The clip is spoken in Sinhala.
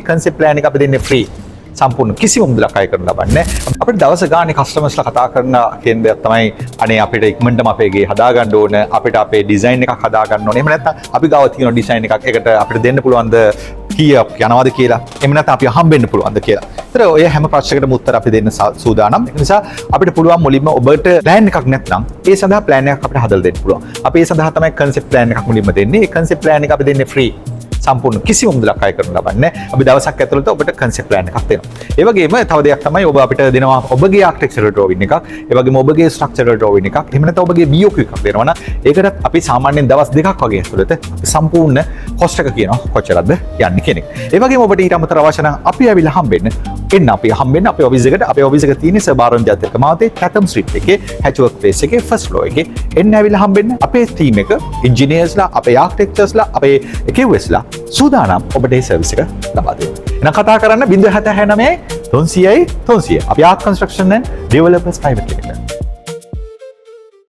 කන්සෙප්ට් ප්ලෑන් එක අපි දෙන්නේ ෆ්‍රී. සම්පූර්ණ කිසිම මුදලක් අය කරන්න ලබන්නේ අපිට දවස ගානේ කස්ටමර්ස්ලා කතා කරන කියන දෙයක් තමයි අනේ අපිට ඉක්මනටම අපේ ගේ හදා ගන්න ඕන අපිට අපේ ඩිසයින් එකක් හදා ගන්න ඕනේ එහෙම නැත්නම් අපි ගාව තියෙන ඩිසයින් එකක් එකට අපිට දෙන්න පුළුවන්ද කීයක් යනවාද කියලා එහෙම නැත්නම් අපි හම්බෙන්න පුළුවන්ද කියලා. ඒතර ඔය හැම ප්‍රශ්නයකටම උත්තර අපි දෙන්න සූදානම්. ඒ නිසා අපිට පුළුවන් මුලින්ම ඔබට ප්ලෑන් එකක් නැත්නම් ඒ සඳහා ප්ලෑන් එකක් අපිට හදලා දෙන්න පුළුවන්. අපි ඒ සඳහා තමයි කන්සෙප්ට් ප්ලෑන් එකක් මුලින්ම දෙන්නේ. ඒ කන්සෙප්ට් ප්ලෑන් එක අපි දෙන්නේ ෆ්‍රී. සම්පූර්ණ කිසිම මුදලක් අය කරන්න ලබන්නේ අපි දවසක් ඇතුළත ඔබට කන්සෙප්ට් ප්ලෑන් එකක් දෙනවා. ඒ වගේම තව දෙයක් තමයි ඔබ අපිට දෙනවා ඔබගේ ආර්කිටෙක්චරල් ඩ්‍රෝවින් එකක්, ඒ වගේම ඔබගේ ස්ට්‍රක්චරල් ඩ්‍රෝවින් එකක්, එහෙම නැත්නම් ඔබගේ BOQ එකක් දෙනවා නම් ඒකට අපි සාමාන්‍යයෙන් දවස් දෙකක් වගේ ඇතුළත සම්පූර්ණ කොස්ට් එක කියනවා කොච්චරද යන්නේ කියන එක. ඒ වගේම ඔබට ඊට අමතරව අවශ්‍ය නම් අපි ඇවිල්ලා හම්බෙන්න අපේ ඔෆිස් එකට. අපේ ඔෆිස් එක තියෙන්නේ සබාරන් ජාතික මාතේ චැතම් ස්ට්‍රීට් එකේ හැච්වර්ක් ප්ලේස් එකේ ෆස්ට් ෆ්ලෝර් එකේ. එන්න ඇවිල්ලා හම්බෙන්න. අපේ ටීම් එක ඉන්ජිනියර්ස්ලා, අපේ ආර්කිටෙක්චර්ස්ලා, අපේ QSලා සූදානම් ඔබට මේ සර්විස් එක ලබා දෙන්න. එහෙනම් කතා කරන්න 079 300 300. අපි art construction and developers private limited.